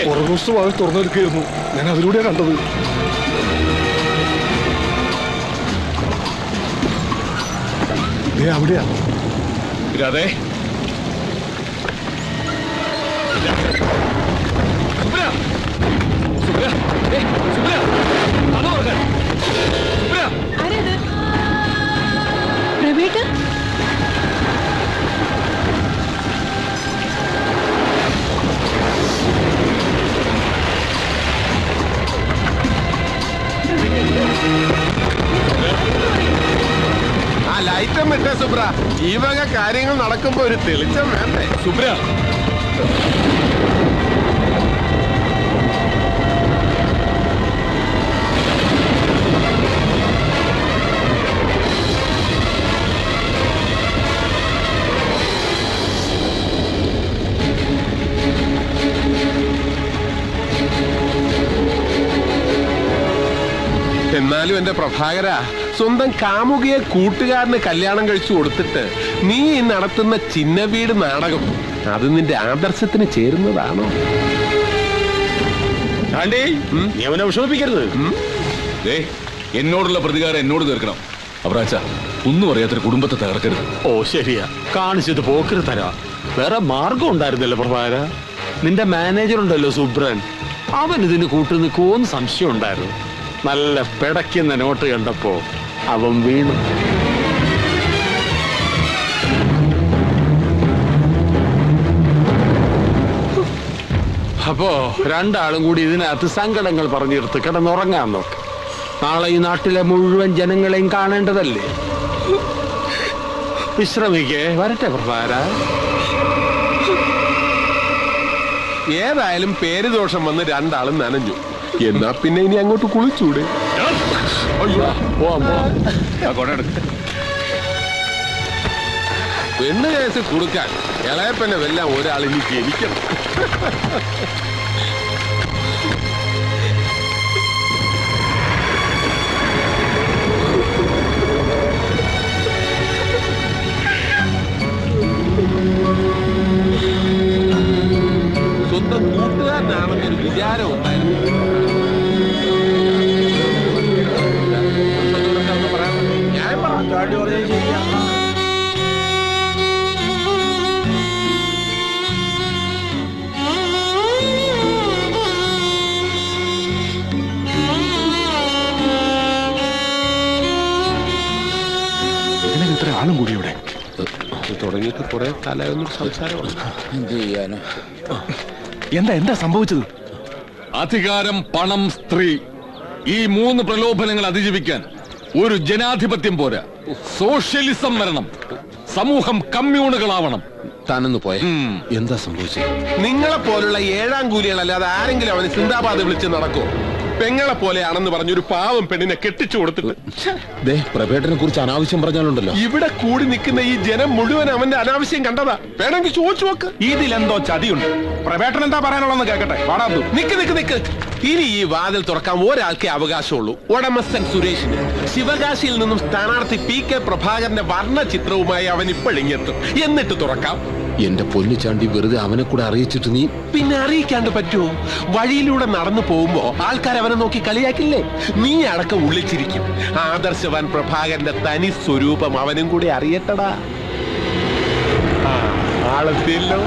പുറകുവശത്ത് വാതിൽ തുറന്നെടുക്കുകയായിരുന്നു. ഞാൻ അതിലൂടെയാണ് കണ്ടത്. അവിടെയാ രാധേ. ആ ലൈറ്റം വിട്ടേ സുബ്ര. ഈ വക കാര്യങ്ങൾ നടക്കുമ്പോ ഒരു തെളിച്ചം വേണ്ടേ സുബ്ര? എന്നാലും എന്റെ പ്രഭാകര, സ്വന്തം കാമുകിയെ കൂട്ടുകാരന് കല്യാണം കഴിച്ചു കൊടുത്തിട്ട് നീ നടത്തുന്ന ചിന്ന വീട് നാടകം അത് നിന്റെ ആദർശത്തിന് ചേരുന്നതാണോ? നീ അവനെ വിഷമിപ്പിക്കരുത്. എന്നോടുള്ള പ്രതികാരം എന്നോട് തീർക്കണം. അവറാച്ച, ഒന്നും അറിയാത്തൊരു കുടുംബത്തെ തകർക്കരുത്. ഓ ശരിയാ, കാണിച്ചത് പോക്കര് തരാ. വേറെ മാർഗം ഉണ്ടായിരുന്നല്ലോ പ്രഭാകര. നിന്റെ മാനേജർ ഉണ്ടല്ലോ സുബ്രൻ, അവൻ ഇതിന് കൂട്ടു നിൽക്കുമോന്ന് സംശയം ഉണ്ടായിരുന്നു. നല്ല പിടയ്ക്കുന്ന നോട്ട് കണ്ടപ്പോ അവൻ വീണു. അപ്പോ രണ്ടാളും കൂടി ഇതിനകത്ത് സങ്കടങ്ങൾ പറഞ്ഞിരുത്ത് കിടന്നുറങ്ങാൻ നോക്ക്. നാളെ ഈ നാട്ടിലെ മുഴുവൻ ജനങ്ങളെയും കാണേണ്ടതല്ലേ. വിശ്രമിക്കേ. വരട്ടെ പ്രഭാകര. ഏതായാലും പേര് ദോഷം വന്ന് രണ്ടാളും നനഞ്ഞു. എന്നാ പിന്നെ ഇനി അങ്ങോട്ട് കുളിച്ചൂടെ? പെണ്ണ് കേസ് കൊടുക്കാൻ ഇളയപ്പനെ വെല്ലാം ഒരാളിനി ജനിക്കണം. സ്വന്തം കൂട്ടുകാരനാണെന്നൊരു വിചാരം ഉണ്ടായിരുന്നു. ഇത്ര ആളും കൂടി ഇവിടെ തുടങ്ങിയിട്ട് കുറെ കാലം സംസാരമാണ്. എന്ത് ചെയ്യാനോ? എന്താ സംഭവിച്ചത്? അധികാരം, പണം, സ്ത്രീ, ഈ 3 പ്രലോഭനങ്ങൾ അതിജീവിക്കാൻ ഒരു ജനാധിപത്യം പോരാ. സോഷ്യലിസം വരണം. സമൂഹം കമ്മ്യൂണുകളാവണം. താനൊന്ന് പോയ എന്താ സംഭവിച്ചത്? നിങ്ങളെ പോലുള്ള 7ാം കൂലികളല്ലാതെ ആരെങ്കിലും അവന് സിന്ദാബാദ് വിളിച്ച് നടക്കോ? പെങ്ങളെ പോലെയാണെന്ന് പറഞ്ഞൊരു പാവം പെണ്ണിനെ കെട്ടിച്ചു കൊടുത്തിട്ട് പ്രഭേട്ടനെ കുറിച്ച് അനാവശ്യം പറഞ്ഞാലുണ്ടല്ലോ. ഇവിടെ കൂടി നിൽക്കുന്ന ഈ ജനം മുഴുവൻ അവന്റെ അനാവശ്യം കണ്ടതാ. വേണമെങ്കിൽ ചോദിച്ചു നോക്ക്. ഇതിലെന്തോ ചതിയുണ്ട്. പ്രഭേട്ടൻ എന്താ പറയാനുള്ളതെന്ന് കേക്കട്ടെ. പാടാത്തു നിക്ക്. ഇനി ഈ വാതിൽ തുറക്കാൻ ഒരാൾക്കേ അവകാശമുള്ളൂ. ഉടമസ്ഥൻ സുരേഷിന്. ശിവകാശിയിൽ നിന്നും സ്ഥാനാർത്ഥി PK പ്രഭാകരന്റെ വർണ്ണ ചിത്രവുമായി അവൻ ഇപ്പോഴിങ്ങെത്തും. എന്നിട്ട് തുറക്കാം. എന്റെ പൊന്നു ചാണ്ടി, വെറുതെ അവനെ കൂടെ അറിയിച്ചിട്ട് നീ പിന്നെ അറിയിക്കാണ്ട് പറ്റുമോ? വഴിയിലൂടെ നടന്നു പോകുമ്പോ ആൾക്കാർ അവനെ നോക്കി കളിയാക്കില്ലേ? നീ അടക്കം ഉള്ളിച്ചിരിക്കും. ആദർശവാൻ പ്രഭാകരന്റെ തനി സ്വരൂപം അവനും കൂടി അറിയട്ടടാ. ആളെത്തിയല്ലോ.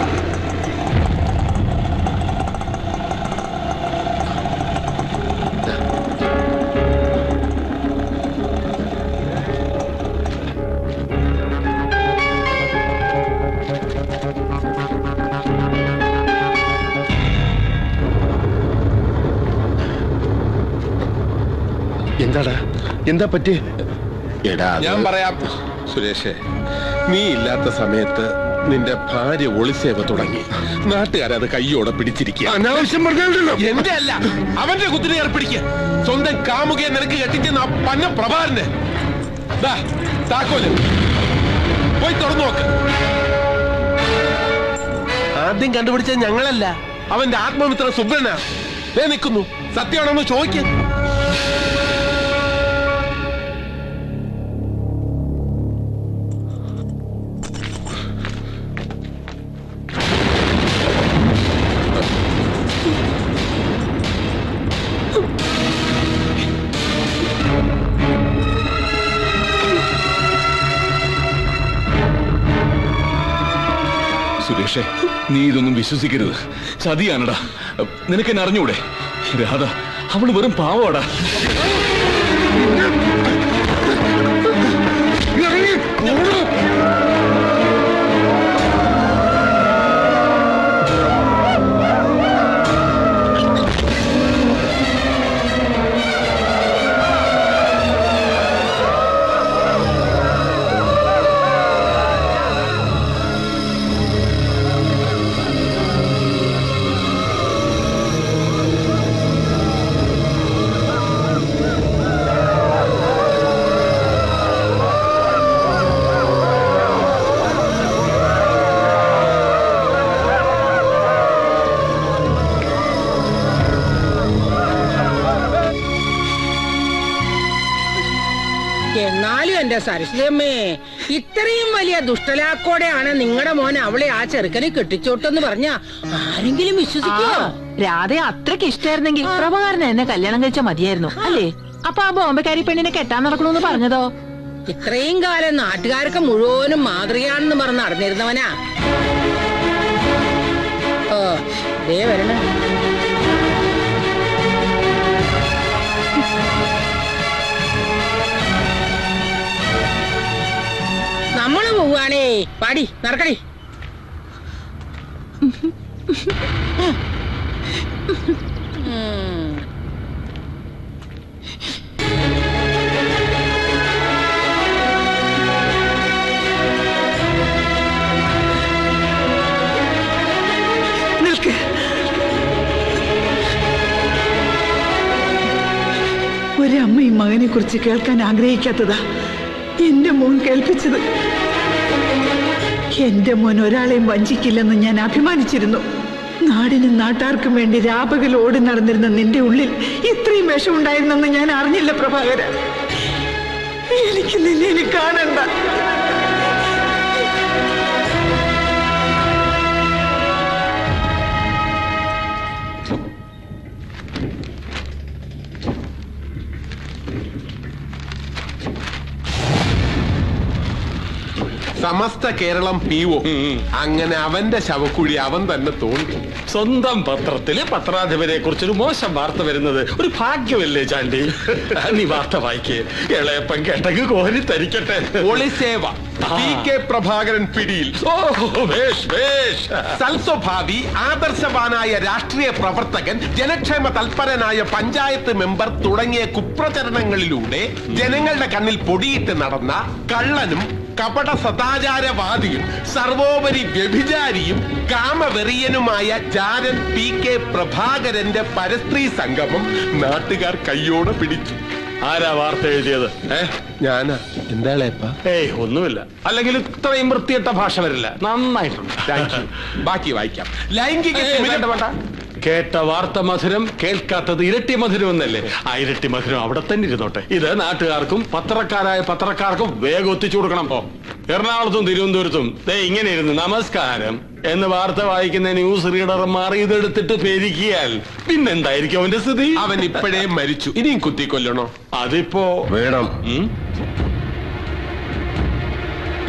എന്താ പറ്റി? ഞാൻ പറയാം സുരേഷേ. നീ ഇല്ലാത്ത സമയത്ത് നിന്റെ ഭാര്യ ഒളിസേവ തുടങ്ങി. നാട്ടുകാരത് കയ്യോടെ പിടിച്ചിരിക്കുക. അനാവശ്യം പറഞ്ഞല്ലോ. എന്റെ അല്ല, അവന്റെ കുത്തിനെ ഏർപ്പിടിക്കുക. സ്വന്തം കാമുകയെ നിനക്ക് കെട്ടിച്ചെന്ന പന്ന പ്രഭാകരന്റെ താക്കോല് പോയി തുറന്നു നോക്ക്. ആദ്യം കണ്ടുപിടിച്ചത് ഞങ്ങളല്ല, അവന്റെ ആത്മമിത്ര സുബ്രനാ. നിൽക്കുന്നു. സത്യമാണെന്ന് ചോദിക്ക. പക്ഷേ നീ ഇതൊന്നും വിശ്വസിക്കരുത്. ചതിയാണടാ. നിനക്കെന്നെ അറിഞ്ഞൂടെ? രാധ അവള് വെറും പാവടാ. എന്നാലും എന്റെ സരസ്വതിയമ്മേ, ഇത്രയും വലിയ ദുഷ്ടലാക്കോടെയാണ് നിങ്ങളുടെ മോൻ അവളെ ആ ചെറുക്കനെ കെട്ടിച്ചോട്ടെന്ന് പറഞ്ഞ ആരെങ്കിലും വിശ്വസിക്കോ? രാധയെ അത്രയ്ക്ക് ഇഷ്ടായിരുന്നെങ്കിൽ പ്രഭാകരനെ എന്നെ കല്യാണം കഴിച്ചാൽ മതിയായിരുന്നു അല്ലേ? അപ്പൊ ആ ബോംബെക്കാരി പെണ്ണിനെ കെട്ടാൻ നടക്കണമെന്ന് പറഞ്ഞതോ? ഇത്രയും കാലം നാട്ടുകാർക്ക് മുഴുവനും മാതൃകയാണെന്ന് പറഞ്ഞ് നടന്നിരുന്നവനാ. ഓ ദേ വരണ. നമ്മള് പോവാണേ. പാടി നടക്കടി. നിൽക്ക്. ഒരമ്മയും മകനെ കുറിച്ച് കേൾക്കാൻ ആഗ്രഹിക്കാത്തതാ എന്റെ മോൻ കേൾപ്പിച്ചത്. എന്റെ മോൻ ഒരാളെയും വഞ്ചിക്കില്ലെന്ന് ഞാൻ അഭിമാനിച്ചിരുന്നു. നാടിനും നാട്ടാർക്കും വേണ്ടി രാപകൽ ഓടി നടന്നിരുന്ന നിന്റെ ഉള്ളിൽ ഇത്രയും വിഷമുണ്ടായിരുന്നെന്ന് ഞാൻ അറിഞ്ഞില്ല പ്രഭാകര. എനിക്ക് നിന്നെ കാണണ്ട. സമസ്ത കേരളം പീവോ. അങ്ങനെ അവന്റെ ശവക്കുഴി അവൻ തന്നെ തോന്നി. സ്വന്തം പത്രത്തില് പത്രാധിപരെ കുറിച്ചൊരു മോശം വാർത്ത വരുന്നത് ഒരു ഭാഗ്യമല്ലേ ചാണ്ടി? നീ വാർത്ത വായിക്കേ. ഇളയപ്പൻ കേട്ടെങ്കിൽ കോരി തരിക്കട്ടെ. ഒളിസേവ PK പ്രഭാകരൻ പിടിയിൽ. സൽസ്വഭാവി ആദർശവാനായ രാഷ്ട്രീയ പ്രവർത്തകൻ, ജനക്ഷേമ തൽപരനായ പഞ്ചായത്ത് മെമ്പർ തുടങ്ങിയ കുപ്രചരണങ്ങളിലൂടെ ജനങ്ങളുടെ കണ്ണിൽ പൊടിയിട്ട് നടന്ന കള്ളനും കപട സദാചാരവാദിയും സർവോപരി വ്യഭിചാരിയും കാമവെറിയനുമായ ജാരൻ PK പ്രഭാകരന്റെ പരസ്ത്രീ സംഗമം നാട്ടുകാർ കയ്യോടെ പിടിച്ചു. ആരാ വാർത്ത എഴുതിയത്? ഞാനാ. എന്താളേപ്പാ? ഏയ് ഒന്നുമില്ല. അല്ലെങ്കിൽ ഇത്രയും വൃത്തിയിട്ട ഭാഷ വരില്ല. നന്നായിട്ടുണ്ട്. ബാക്കി വായിക്കാം. ലൈംഗിക കേട്ട വാർത്ത മധുരം, കേൾക്കാത്തത് ഇരട്ടി മധുരം എന്നല്ലേ? ആ ഇരട്ടി മധുരം അവിടെ തന്നെ ഇരുന്നോട്ടെ. ഇത് നാട്ടുകാർക്കും പത്രക്കാരായ പത്രക്കാർക്കും വേഗം ഒത്തിച്ചു കൊടുക്കണം. എറണാകുളത്തും തിരുവനന്തപുരത്തും ഇങ്ങനെ ഇരുന്ന് നമസ്കാരം എന്ന് വാർത്ത വായിക്കുന്ന ന്യൂസ് റീഡർ മാറി ഇതെടുത്തിട്ട് പെരിക്കിയാൽ പിന്നെന്തായിരിക്കും അവന്റെ സ്ഥിതി? അവൻ ഇപ്പോഴേ മരിച്ചു. ഇനിയും കുത്തിക്കൊല്ലണോ? അതിപ്പോ വേണം.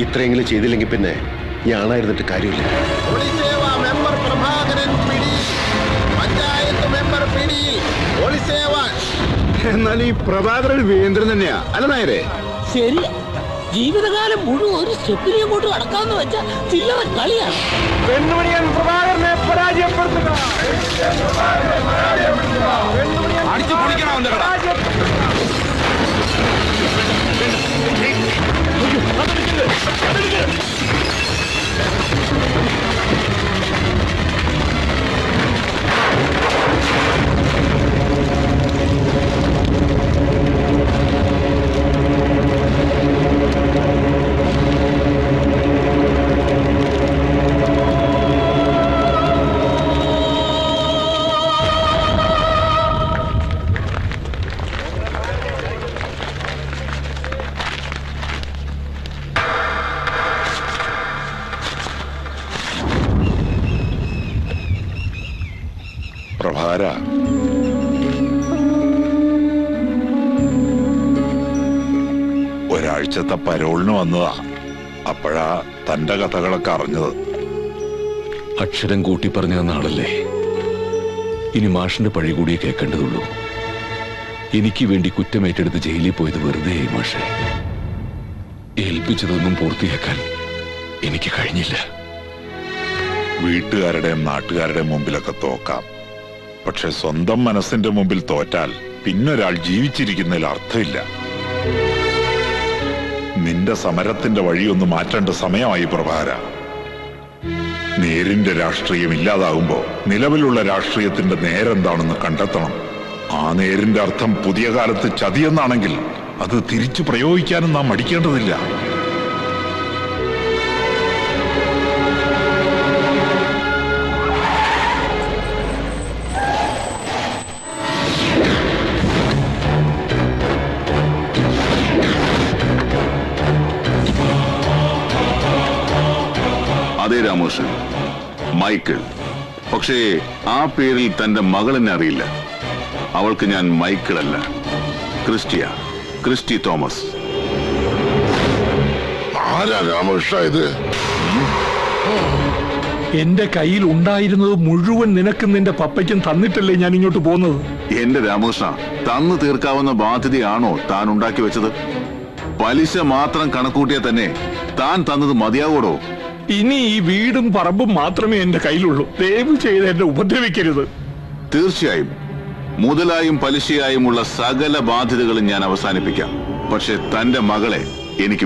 ഇത്രയെങ്കിലും ചെയ്തില്ലെങ്കിൽ പിന്നെ ഞാനായിരുന്നിട്ട് കാര്യമില്ല. മെമ്പർ പ്രഭാകരൻ പിടിയിൽ, പഞ്ചായത്ത് മെമ്പർ പിടിയിൽ. എന്നാൽ ഈ പ്രഭാകരൻ വീന്ദ്രൻ തന്നെയാ അല്ല നായരെ? ശരി, ജീവിതകാലം മുഴുവൻ ഒരു സ്റ്റെപ്പിനെ അങ്ങോട്ട് കടക്കാന്ന് വെച്ചാൽ ചില്ലറ കളിയാണ്. പെണ്ണുമണിയൻ പ്രഭാകരനെ പരാജയപ്പെടുത്തുക. അടിച്ചു പൊളിക്കണം അവന്റെ കട. പ്രഭാര, ഒരാഴ്ചത്തെ പരോളിന് വന്നതാ. അപ്പോഴാ തന്റെ കഥകളൊക്കെ അറിഞ്ഞത്. അക്ഷരം കൂട്ടി പറഞ്ഞു തന്ന ആളല്ലേ. ഇനി മാഷിന്റെ പഴി കൂടിയേ കേൾക്കേണ്ടതുള്ളൂ. എനിക്ക് വേണ്ടി കുറ്റമേറ്റെടുത്ത് ജയിലിൽ പോയത് വെറുതെ മാഷെ. ഏൽപ്പിച്ചതൊന്നും പൂർത്തിയാക്കാൻ എനിക്ക് കഴിഞ്ഞില്ല. വീട്ടുകാരുടെയും നാട്ടുകാരുടെയും മുമ്പിലൊക്കെ തോക്കാം. പക്ഷെ സ്വന്തം മനസ്സിന്റെ മുമ്പിൽ തോറ്റാൽ പിന്നൊരാൾ ജീവിച്ചിരിക്കുന്നതിൽ അർത്ഥമില്ല. നിന്റെ സമരത്തിന്റെ വഴിയൊന്ന് മാറ്റേണ്ട സമയമായി പ്രഭാകര. നേരിന്റെ രാഷ്ട്രീയം ഇല്ലാതാകുമ്പോ നിലവിലുള്ള രാഷ്ട്രീയത്തിന്റെ നേരെന്താണെന്ന് കണ്ടെത്തണം. ആ നേരിന്റെ അർത്ഥം പുതിയ കാലത്ത് ചതിയെന്നാണെങ്കിൽ അത് തിരിച്ചു പ്രയോഗിക്കാനും നാം മടിക്കേണ്ടതില്ല. അതെ രാമകൃഷ്ണൻ, മൈക്കിൾ. പക്ഷേ ആ പേരിൽ തന്റെ മകളെന്നെ അറിയില്ല. അവൾക്ക് ഞാൻ മൈക്കിളല്ല, ക്രിസ്റ്റി തോമസ്. ആരാ രാമകൃഷ്ണ ഇത്? എന്റെ കയ്യിൽ ഉണ്ടായിരുന്നത് മുഴുവൻ നിനക്കും നിന്റെ പപ്പയ്ക്കും തന്നിട്ടല്ലേ ഞാൻ ഇങ്ങോട്ട് പോകുന്നത്. എന്റെ രാമകൃഷ്ണ, തന്നു തീർക്കാവുന്ന ബാധ്യതയാണോ താൻ ഉണ്ടാക്കി വെച്ചത്? പലിശ മാത്രം കണക്കൂട്ടിയാൽ തന്നെ താൻ തന്നത് മതിയാവോടോ? ഇനി ഈ വീടും പറമ്പും മാത്രമേ എന്റെ കയ്യിലുള്ളൂ. ദയവ് ചെയ്ത് എന്നെ ഉപദ്രവിക്കരുത്. തീർച്ചയായും മുതലായും പലിശയായുമുള്ള സകല ബാധ്യതകളും ഞാൻ അവസാനിപ്പിക്കാം. പക്ഷെ തന്റെ മകളെ എനിക്ക്